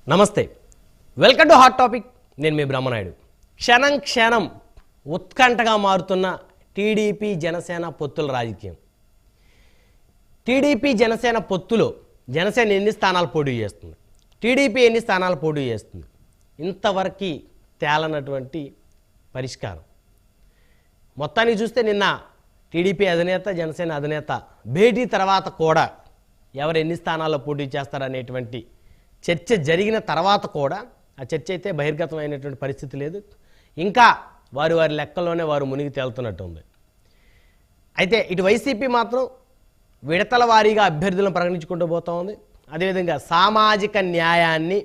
నమస్తే, welcome to hot topic. నేను మీ బ్రహ్మనాయుడు. క్షణం క్షణం ఉత్కంఠగా మారుతున్న టీడీపీ జనసేన పొత్తుల రాజకీయం. టీడీపీ జనసేన పొత్తులో జనసేన ఎన్ని స్థానాలు పోటీ చేస్తుంది, టీడీపీ ఎన్ని స్థానాలు పోటీ చేస్తుంది, ఇంతవరకు తేలనటువంటి పరిష్కారం. మొత్తానికి చూస్తే నిన్న టీడీపీ అధినేత జనసేన అధినేత భేటీ తర్వాత కూడా ఎవరు ఎన్ని స్థానాల్లో పోటీ చేస్తారనేటువంటి చర్చ జరిగిన తర్వాత కూడా ఆ చర్చ అయితే బహిర్గతమైనటువంటి పరిస్థితి లేదు. ఇంకా వారి లెక్కల్లోనే వారు మునిగి తేలుతున్నట్టు ఉంది. అయితే ఇటు వైసీపీ మాత్రం విడతల వారీగా అభ్యర్థులను ప్రకటించుకుంటూ పోతూ ఉంది. అదేవిధంగా సామాజిక న్యాయాన్ని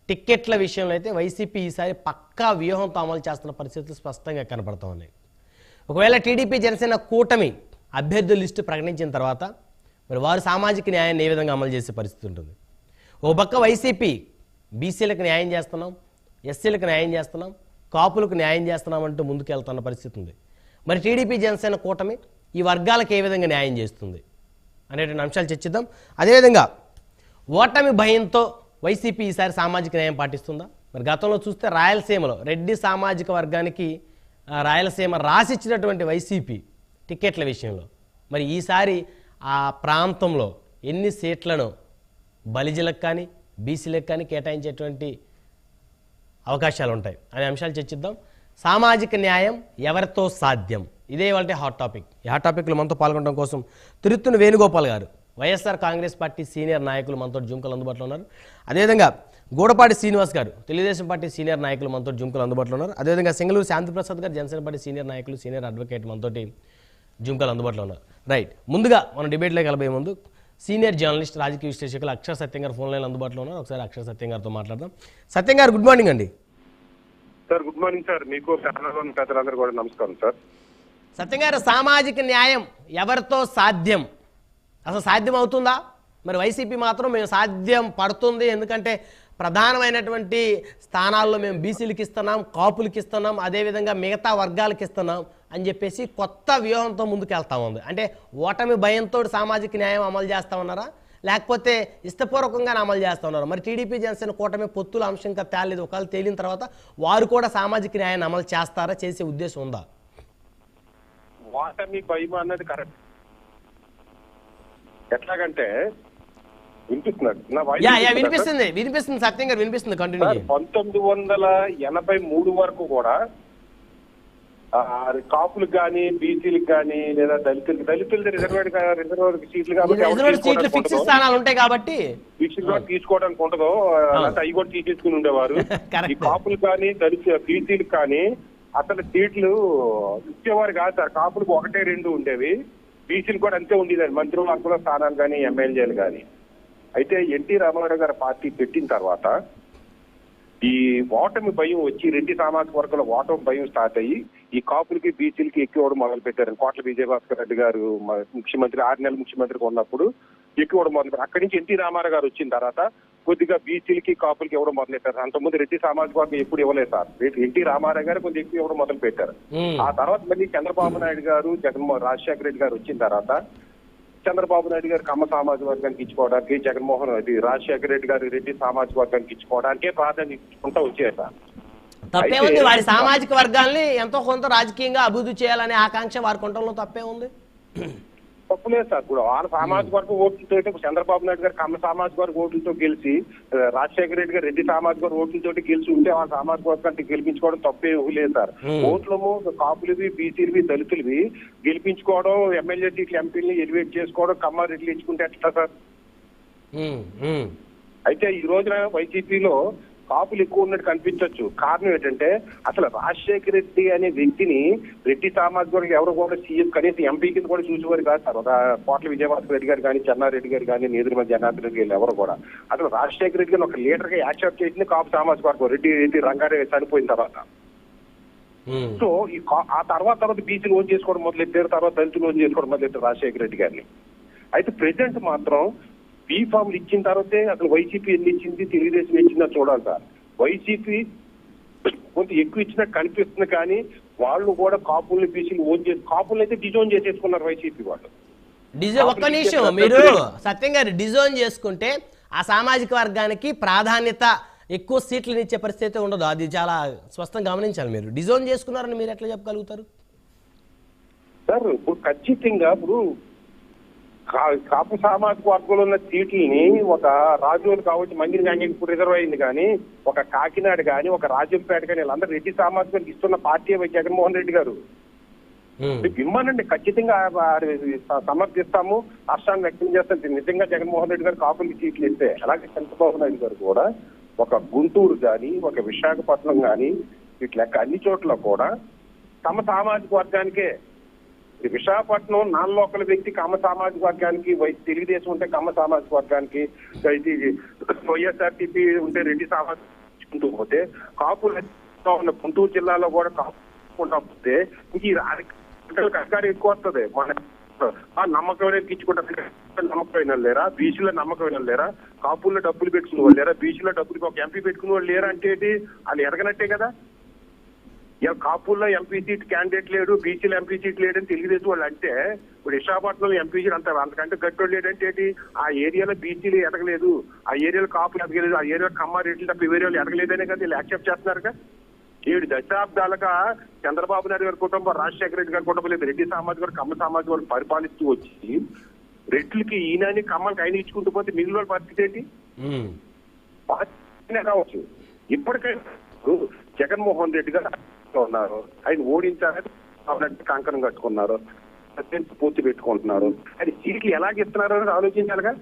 టిక్కెట్ల విషయంలో అయితే వైసీపీ ఈసారి పక్కా వ్యూహంతో అమలు చేస్తున్న పరిస్థితులు స్పష్టంగా కనపడుతూ ఉన్నాయి. ఒకవేళ టీడీపీ జనసేన కూటమి అభ్యర్థుల లిస్టు ప్రకటించిన తర్వాత మరి వారు సామాజిక న్యాయాన్ని ఏ విధంగా అమలు చేసే పరిస్థితి ఉంటుంది. ఓ పక్క వైసీపీ బీసీలకు న్యాయం చేస్తున్నాం, ఎస్సీలకు న్యాయం చేస్తున్నాం, కాపులకు న్యాయం చేస్తున్నాం అంటూ ముందుకెళ్తున్న పరిస్థితి ఉంది. మరి టీడీపీ జనసేన కూటమి ఈ వర్గాలకు ఏ విధంగా న్యాయం చేస్తుంది అనేటువంటి అంశాలు చర్చిద్దాం. అదేవిధంగా ఓటమి భయంతో వైసీపీ ఈసారి సామాజిక న్యాయం పాటిస్తుందా? మరి గతంలో చూస్తే రాయలసీమలో రెడ్డి సామాజిక వర్గానికి రాయలసీమ రాసిచ్చినటువంటి వైసీపీ టికెట్ల విషయంలో మరి ఈసారి ఆ ప్రాంతంలో ఎన్ని సీట్లను బలిజలకు కానీ బీసీలకు కానీ కేటాయించేటువంటి అవకాశాలు ఉంటాయి అనే అంశాలు చర్చిద్దాం. సామాజిక న్యాయం ఎవరితో సాధ్యం, ఇదే వాళ్ళ హాట్ టాపిక్. ఈ హాట్ టాపిక్లో మనతో పాల్గొనడం కోసం తిరుత్తుని వేణుగోపాల్ గారు, వైఎస్ఆర్ కాంగ్రెస్ పార్టీ సీనియర్ నాయకులు మనతో జుంకలు అందుబాటులో ఉన్నారు. అదేవిధంగా గూడపాటి శ్రీనివాస్ గారు, తెలుగుదేశం పార్టీ సీనియర్ నాయకులు మనతో జుంకలు అందుబాటులో ఉన్నారు. అదేవిధంగా సింగళూరు శాంతిప్రసాద్ గారు, జనసేన పార్టీ సీనియర్ నాయకులు, సీనియర్ అడ్వకేట్ మనతోటి జుంకలు అందుబాటులో ఉన్నారు. రైట్, ముందుగా మనం డిబేట్లోకి వెళ్ళబోయే ముందు సీనియర్ జర్నలిస్ట్, రాజకీయ విశ్లేషకులు అక్షర్ సత్యం గారు ఫోన్ లైన్ అందుబాటులో ఉన్నారు. ఒకసారి అక్షర్ సత్యం గారితో మాట్లాడదాం. సత్యం గారు, గుడ్ మార్నింగ్ అండి. సార్ గుడ్ మార్నింగ్ సార్, మీకు పెద్దలందరూ కూడా నమస్కారం సార్. సత్యం గారు, సామాజిక న్యాయం ఎవరితో సాధ్యం, అసలు సాధ్యం అవుతుందా? మరి వైసీపీ మాత్రం మేము సాధ్యం పడుతుంది, ఎందుకంటే ప్రధానమైనటువంటి స్థానాల్లో మేము బీసీలకు ఇస్తున్నాం, కాపులకి ఇస్తున్నాం, అదేవిధంగా మిగతా వర్గాలకు ఇస్తున్నాం అని చెప్పేసి కొత్త వ్యూహంతో ముందుకు వెళ్తా ఉంది. అంటే ఓటమి భయంతో సామాజిక న్యాయం అమలు చేస్తా ఉన్నారా, లేకపోతే ఇష్టపూర్వకంగానే అమలు చేస్తూ ఉన్నారు? మరి టీడీపీ జనసేన కూటమి పొత్తుల అంశంగా తేలేదు. ఒకవేళ తేలిన తర్వాత వారు కూడా సామాజిక న్యాయాన్ని అమలు చేస్తారా, చేసే ఉద్దేశం ఉందా? ఓటమి భయం అన్నది కరెక్ట్. ఎట్లాగంటే వినిపిస్తుంది సత్యం గారు, వినిపిస్తుంది. కంటిన్యూ. 1983 వరకు కూడా కాపులకు కానీ బీసీలకు కానీ లేదా దళితులు రిజర్వేడ్ సీట్లు కాబట్టి తీసుకోవడానికి ఉండదు, అవి కూడా తీసేసుకుని ఉండేవారు. ఈ కాపులు కానీ బీసీలకు కానీ అసలు సీట్లు ఇచ్చేవారు కాదు సార్. కాపులకు 1-2 ఉండేవి, బీసీలు కూడా అంతే ఉండేది, మంత్రివర్గంలో స్థానాలు కానీ ఎమ్మెల్యేలు కానీ. అయితే ఎన్టీ రామారావు గారి పార్టీ పెట్టిన తర్వాత ఈ ఓటమి భయం వచ్చి రెడ్డి సామాజిక వర్గంలో ఓటమి భయం స్టార్ట్ అయ్యి ఈ కాపులకి బీసీలకి ఎక్కువ మొదలు పెట్టారు. కోట్ల విజయభాస్కర్ రెడ్డి గారు ముఖ్యమంత్రి 6 నెలలు ముఖ్యమంత్రిగా ఉన్నప్పుడు ఎక్కువ మొదలు పెట్టారు. అక్కడి నుంచి ఎన్టీ రామారావు గారు వచ్చిన తర్వాత కొద్దిగా బీసీలకి కాపులకి ఇవ్వడం మొదలెట్టారు. అంతకుముందు రెడ్డి సామాజిక వర్గం ఎప్పుడు ఇవ్వలేదు సార్. ఎన్టీ రామారావు గారు కొంచెం ఎక్కువ ఇవ్వడం మొదలు పెట్టారు. ఆ తర్వాత మళ్ళీ చంద్రబాబు నాయుడు గారు, రాజశేఖర రెడ్డి గారు వచ్చిన తర్వాత చంద్రబాబు నాయుడు గారు కమ్మ సామాజిక వర్గానికి ఇచ్చుకోవడానికి, జగన్మోహన్ రాజశేఖర రెడ్డి గారు రెడ్డి సామాజిక వర్గానికి ఇచ్చుకోవడానికి ప్రాధాన్యత ఇచ్చుకుంటూ వచ్చారు సార్. తప్పే ఉంది, వారి సామాజిక వర్గాల్ని ఎంతో కొంత రాజకీయంగా అభివృద్ధి చేయాలనే ఆకాంక్ష వారి కొంటంలో తప్పే ఉంది. తప్పులేదు సార్. ఇప్పుడు వాళ్ళ సామాజిక వర్గ ఓట్లతో చంద్రబాబు నాయుడు గారు కమ్మ సామాజిక వర్గ ఓట్లతో గెలిచి, రాజశేఖర రెడ్డి గారు రెడ్డి సామాజిక వర్గ ఓట్లతో గెలిచి ఉంటే వాళ్ళ సామాజిక వర్గాన్ని గెలిపించుకోవడం తప్పే లేదు సార్. ఓట్లము కాపులవి, బీసీలవి, దళితులవి గెలిపించుకోవడం, ఎమ్మెల్యే సీట్లు ఎంపీలని ఎలివేట్ చేసుకోవడం కమ్మ రెడ్లు ఇచ్చుకుంటే ఎట్లా సార్? అయితే ఈ రోజున వైసీపీలో కాపులు ఎక్కువ ఉన్నట్టు కనిపించవచ్చు. కారణం ఏంటంటే అసలు రాజశేఖర రెడ్డి అనే వ్యక్తిని రెడ్డి సామాజిక వర్గం ఎవరు కూడా సీఎం కనీసం ఎంపీ కింద కూడా చూసేవారు కాదు సార్. ఒక కోట్ల విజయభాస్కర్ రెడ్డి గారు కానీ, చెన్నారెడ్డి గారు కానీ, నేదురుమల్లి జనార్దన్ రెడ్డి గారు ఎవరు కూడా అసలు రాజశేఖర రెడ్డి గారిని ఒక లీడర్ గా యాక్సెప్ట్ చేసింది కాపు సామాజిక వర్గం రెడ్డి రంగారెడ్డి చనిపోయిన తర్వాత. సో ఆ తర్వాత బీసీలు ఓన్ చేసుకోవడం మొదలెట్టారు, తర్వాత దళితులు ఓన్ చేసుకోవడం మొదలెట్టారు రాజశేఖర రెడ్డి గారిని. అయితే ప్రెసిడెంట్ మాత్రం బీ ఫామ్లు ఇచ్చిన తర్వాతే అసలు వైసీపీ ఎన్ని ఇచ్చింది, తెలుగుదేశం ఇచ్చిందా చూడాలి సార్. వైసీపీ కొంత ఎక్కువ ఇచ్చినట్టు కనిపిస్తుంది, కానీ వాళ్ళు కూడా కాపుల్ని బీసీలు ఓన్ చేసి కాపుల్ని అయితే డిజోన్ చేసేసుకున్నారు వైసీపీ వాళ్ళు. ఒక్క నిమిషం, మీరు సత్యం గారు డిజోన్ చేసుకుంటే ఆ సామాజిక వర్గానికి ప్రాధాన్యత ఎక్కువ సీట్లను ఇచ్చే పరిస్థితి ఉండదు. అది చాలా స్పష్టంగా గమనించాలి. మీరు డిజోన్ చేసుకున్నారని మీరు ఎట్లా చెప్పగలుగుతారు సార్? ఇప్పుడు ఖచ్చితంగా ఇప్పుడు కాపు సామాజిక వర్గంలో ఉన్న సీట్లని ఒక రాజోలు కావచ్చు, మంగిరి గాంగీకి ఇప్పుడు రిజర్వ్ అయింది, కానీ ఒక కాకినాడ కానీ ఒక రాజంపేట కానీ వీళ్ళందరూ రెడ్డి సామాజిక ఇస్తున్న పార్టీ జగన్మోహన్ రెడ్డి గారు. ఇమ్మనండి, ఖచ్చితంగా సమర్థిస్తాము, హర్షాన్ని వ్యక్తం చేస్తాం. నిజంగా జగన్మోహన్ రెడ్డి గారు కాపులకి సీట్లు ఇస్తే, అలాగే చంద్రబాబు నాయుడు గారు కూడా ఒక గుంటూరు కానీ ఒక విశాఖపట్నం కానీ ఇట్లా అన్ని చోట్ల కూడా తమ సామాజిక వర్గానికే, విశాఖపట్నం నాన్ లోకల్ వ్యక్తి కమ్మ సామాజిక వర్గానికి, తెలుగుదేశం ఉంటే కమ్మ సామాజిక వర్గానికి, వైఎస్ఆర్టీపీ ఉంటే రెడ్డి సామాజిక పోతే, కాపులు ఉన్న గుంటూరు జిల్లాలో కూడా కాపుకుండా పోతే ఈ కష్టాలు ఎక్కువ వస్తుంది. మన నమ్మకం ఇచ్చుకుంటారు, నమ్మకమైన లేరా? బీసీలో నమ్మకమైన లేరా? కాపుల్లో డబ్బులు పెట్టుకునే వాళ్ళు లేరా? బీసీలో డబ్బులు ఒక ఎంపీ పెట్టుకునే వాళ్ళు లేరా? అంటే వాళ్ళు ఎరగనట్టే కదా. కాపుల్లో ఎంపీ సీట్ క్యాండిడేట్ లేడు, బీసీలో ఎంపీ సీట్ లేడని తెలుగుదేశం వాళ్ళు అంటే, ఇప్పుడు విశాఖపట్నంలో ఎంపీ సీట్ అంతకంటే గట్టోడు లేడంటే ఆ ఏరియాలో బీసీలు ఎదగలేదు, ఆ ఏరియాలో కాపులు ఎదగలేదు, ఆ ఏరియాలో కమ్మారెడ్లు తప్ప వేరే ఎదగలేదనే కదా వీళ్ళు యాక్సెప్ట్ చేస్తున్నారుగా. 7 దశాబ్దాలుగా చంద్రబాబు నాయుడు గారి కుటుంబం, రాజశేఖర రెడ్డి గారి కుటుంబం లేదు, రెడ్డి సామాజిక వర్గం కమ్మ సామాజిక వర్గం పరిపాలిస్తూ వచ్చి రెడ్లకి ఈయనని కమ్మలకి ఆయన ఇచ్చుకుంటూ పోతే మిగిలిన పరిస్థితి ఏంటి? కావచ్చు. ఇప్పటికైనా జగన్మోహన్ రెడ్డి గారు ఉన్నారు, ఆయన ఓడించాలని కంకణం కట్టుకున్నారు, పూర్తి పెట్టుకుంటున్నారు. అది సీట్లు ఎలాగిస్తున్నారు అని ఆలోచించాలిగా.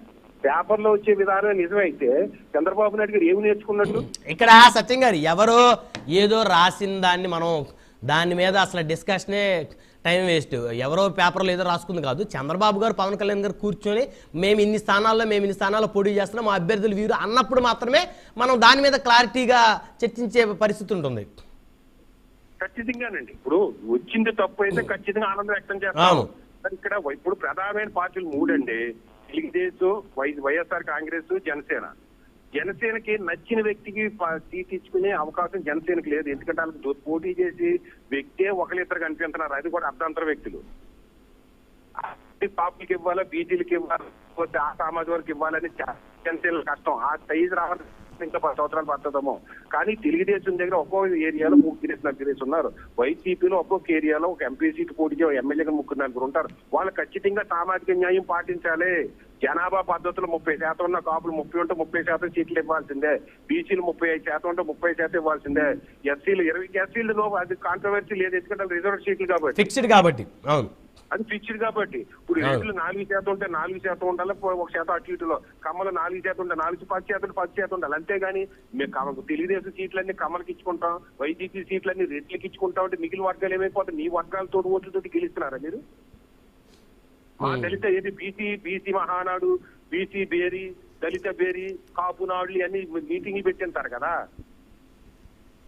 పేపర్లో వచ్చే విధానం నిజమైతే చంద్రబాబు నాయుడు గారు ఏమి నేర్చుకున్నట్టు? ఇక్కడ సత్యం గారు ఎవరో ఏదో రాసిన దాన్ని మనం దాని మీద అసలు డిస్కషనే టైం వేస్ట్. ఎవరో పేపర్లో ఏదో రాసుకుంది కాదు. చంద్రబాబు గారు, పవన్ కళ్యాణ్ గారు కూర్చొని మేము ఇన్ని స్థానాల్లో పోటీ చేస్తున్నాం, మా అభ్యర్థులు వీరు అన్నప్పుడు మాత్రమే మనం దాని మీద క్లారిటీగా చర్చించే పరిస్థితి ఉంటుంది. ఖచ్చితంగానండి. ఇప్పుడు వచ్చింది తప్పు అయితే ఖచ్చితంగా ఆనందం వ్యక్తం చేస్తాము. ఇక్కడ ఇప్పుడు ప్రధానమైన పార్టీలు 3 అండి: తెలుగుదేశం, వైఎస్ఆర్ కాంగ్రెస్, జనసేన. జనసేనకి నచ్చిన వ్యక్తికి సీట్ ఇచ్చుకునే అవకాశం జనసేనకి లేదు. ఎందుకంటే వాళ్ళకి పోటీ చేసి వ్యక్తే ఒకరిద్దరు కనిపిస్తున్నారు, అది కూడా అర్ధాంతర వ్యక్తులు. పాపులకి ఇవ్వాలా, బీసీలకి ఇవ్వాలి, ఆ సామాజిక వర్గం ఇవ్వాలని జనసేన కష్టం. ఆ సైజు రావాలి ఇంకా 10 సంవత్సరాలు పడుతుందేమో. కానీ తెలుగుదేశం దగ్గర ఒక్కొక్క ఏరియాలో 3-4 ఉన్నారు. వైసీపీలో ఒక్కొక్క ఏరియాలో ఒక ఎంపీ సీట్ పోటీ ఎమ్మెల్యేగా 3-4 ఉంటారు. వాళ్ళు ఖచ్చితంగా సామాజిక న్యాయం పాటించాలి. జనాభా పద్ధతులు 30% ఉన్న కాపులు 30 ఉంటే 30% సీట్లు ఇవ్వాల్సిందే, బీసీలు 35% ఉంటే 30% ఇవ్వాల్సిందే, ఎస్సీలు 20. ఎస్సీలు అది కాంట్రవర్సీ లేదు, ఎందుకంటే రిజర్వ్ సీట్లు కాబట్టి, ఫిక్స్డ్ కాబట్టి. అవును, అది ఫిక్స్డ్ కాబట్టి. ఇప్పుడు రేట్లు 4% ఉంటే 4% ఉండాలి, 1% అటు ఇటులో. కమ్మలు 4% ఉంటే 10% ఉండాలి. అంతేగాని మేము తెలుగుదేశం సీట్లన్నీ కమ్మలకి ఇచ్చుకుంటాం, వైసీపీ సీట్లన్నీ రెట్లకి ఇచ్చుకుంటాం అంటే మిగిలిన వర్గాలు ఏమైపోతాయి? నీ వర్గాలతో ఓట్లతోటి గెలుస్తున్నారా మీరు? మా దళిత ఏది బీసీ మహానాడు, బీసీ బేరీ, దళిత బేరీ, కాపు నాడులు అన్ని మీటింగ్లు పెట్టింటారు కదా.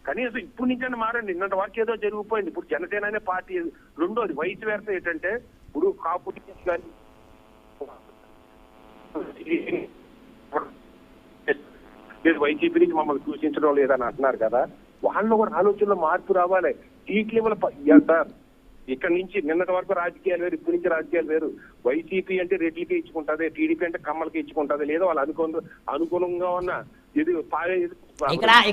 కనీసం ఇప్పుడు నుంచైనా మారండి. నిన్నటి వరకు ఏదో జరిగిపోయింది. ఇప్పుడు జనసేన అనే పార్టీ. రెండోది వయసు వేరత ఏంటంటే, ఇప్పుడు కాపు కానీ వైసీపీ నుంచి మమ్మల్ని సూచించడం లేదని అంటున్నారు కదా, వాళ్ళలో కూడా ఆలోచనలో మార్పు రావాలి. సీట్లు సార్, ఇక్కడ నుంచి నిన్నటి వరకు రాజకీయాలు వేరు, ఇప్పటి నుంచి రాజకీయాలు వేరు. వైసీపీ అంటే రెడ్లకి ఇచ్చుకుంటది, టీడీపీ అంటే కమ్మలకి ఇచ్చుకుంటది, లేదా వాళ్ళు అనుకూలంగా ఉన్న ఇది.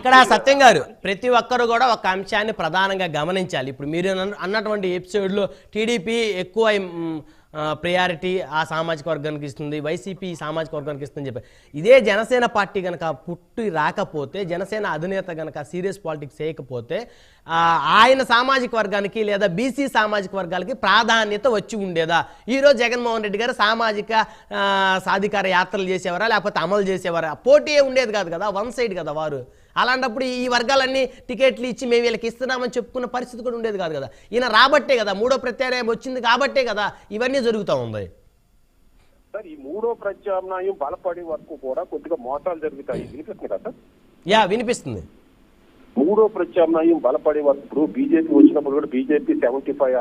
ఇక్కడ సత్యం గారు, ప్రతి ఒక్కరు కూడా ఒక అంశాన్ని ప్రధానంగా గమనించాలి. ఇప్పుడు మీరు అన్నటువంటి ఎపిసోడ్లో టీడీపీ ఎక్కువ ప్రయారిటీ ఆ సామాజిక వర్గానికి ఇస్తుంది, వైసీపీ సామాజిక వర్గానికి ఇస్తుందని చెప్పి, ఇదే జనసేన పార్టీ కనుక పుట్టి రాకపోతే, జనసేన అధినేత కనుక సీరియస్ పాలిటిక్స్ చేయకపోతే ఆయన సామాజిక వర్గానికి లేదా బీసీ సామాజిక వర్గాలకి ప్రాధాన్యత వచ్చి ఉండేదా? ఈరోజు జగన్మోహన్ రెడ్డి గారు సామాజిక సాధికార యాత్రలు చేసేవారా లేకపోతే అమలు చేసేవారా? పోటీ ఉండేది కాదు కదా, వన్ సైడ్ కదా వారు. అలాంటప్పుడు ఈ వర్గాలన్నీ టికెట్లు ఇచ్చి మేము వీళ్ళకి ఇస్తున్నామని చెప్పుకున్న పరిస్థితి కూడా ఉండేది కాదు కదా. ఈయన రాబట్టే కదా, 3వ ప్రత్యామ్నాయం వచ్చింది కాబట్టే కదా ఇవన్నీ జరుగుతూ ఉంది. సార్, ఈ 3వ ప్రత్యామ్నాయం బలపడే వరకు కూడా కొద్దిగా మోసాలు జరుగుతాయి. వినిపిస్తుంది కదా సార్? యా, వినిపిస్తుంది. 3వ ప్రత్యామ్నాయం బలపడే వరకు, ఇప్పుడు బీజేపీ వచ్చినప్పుడు కూడా బీజేపీ 75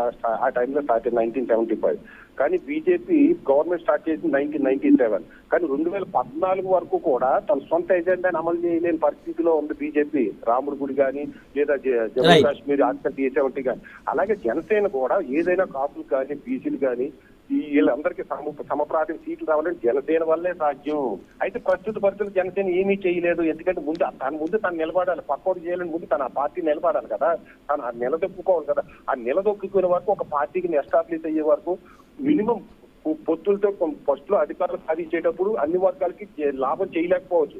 ఆ టైంలో స్టార్ట్ అయింది, 1975. కానీ బీజేపీ గవర్నమెంట్ స్టార్ట్ చేసింది 1997. కానీ 2014 వరకు కూడా తన సొంత ఎజెండాని అమలు చేయలేని పరిస్థితిలో ఉంది బీజేపీ. రాముడి గుడి కానీ లేదా జమ్మూ కాశ్మీర్ ఆర్టికల్ 70 కానీ. అలాగే జనసేన కూడా ఏదైనా కాపులు కానీ బీసీలు కానీ వీళ్ళందరికీ సమప్రాతిని సీట్లు రావాలని జనసేన వల్లే సాధ్యం. అయితే ప్రస్తుత పరిస్థితులు జనసేన ఏమీ చేయలేదు. ఎందుకంటే ముందు తను నిలబడాలి, పక్కోడు చేయాలని ముందు తన ఆ పార్టీ నిలబడాలి కదా, తను నిలదొక్కుకోవాలి కదా. ఆ నిలదొక్కునే వరకు ఒక పార్టీకి ఎస్టాబ్లిష్ అయ్యే వరకు మినిమం పొత్తులతో ఫస్ట్ లో అధికారులు సాధించేటప్పుడు అన్ని వర్గాలకి లాభం చేయలేకపోవచ్చు.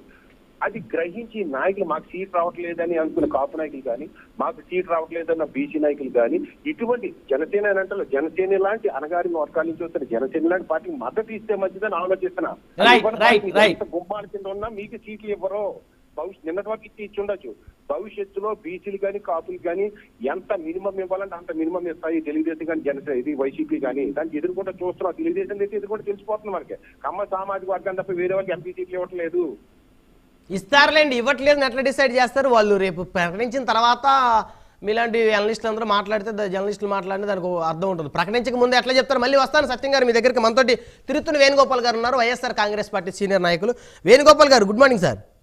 అది గ్రహించి నాయకులు మాకు సీట్ రావట్లేదని అనుకున్న కాపు నాయకులు కానీ, మాకు సీట్ రావట్లేదన్న బీసీ నాయకులు కానీ, ఇటువంటి జనసేన అంటే జనసేన లాంటి అనగారిన వర్గాల నుంచి వస్తున్న జనసేన లాంటి పార్టీకి మద్దతు ఇస్తే మంచిదని ఆలోచిస్తున్నా. గుమ్మాల కింద ఉన్నా మీకు సీట్లు ఇవ్వరు. నిన్నటి వరకు ఇచ్చి ఉండొచ్చు. భవిష్యత్తులో బీసీలు కానీ కాపులు కానీ ఎంత మినిమం ఇవ్వాలంటే అంత మినిమం ఇస్తాయి తెలుగుదేశం కానీ జనసేన ఇది వైసీపీ కానీ. దానికి ఎదుర్కొంటే చూస్తున్నాం. తెలుగుదేశం అయితే ఎదుర్కొంటే తెలిసిపోతుంది మనకి. కమ్మ సామాజిక వర్గం తప్ప వేరే వాళ్ళకి ఎంపీ సీట్లు ఇవ్వట్లేదు. ఇస్తారులేండి, ఇవ్వట్లేదు ఎట్లా డిసైడ్ చేస్తారు వాళ్ళు? రేపు ప్రకటించిన తర్వాత మీలాంటి జర్నలిస్టులు అందరూ మాట్లాడితే జర్నలిస్టులు మాట్లాడితే దానికి అర్థం ఉంటుంది. ప్రకటించక ముందు ఎట్లా చెప్తారు? మళ్ళీ వస్తాను సత్యం గారు మీ దగ్గరికి. మనతోటి తిరుత్తూరు వేణుగోపాల్ గారు ఉన్నారు, వైఎస్ఆర్ కాంగ్రెస్ పార్టీ సీనియర్ నాయకులు. వేణుగోపాల్ గారు, గుడ్ మార్నింగ్ సార్.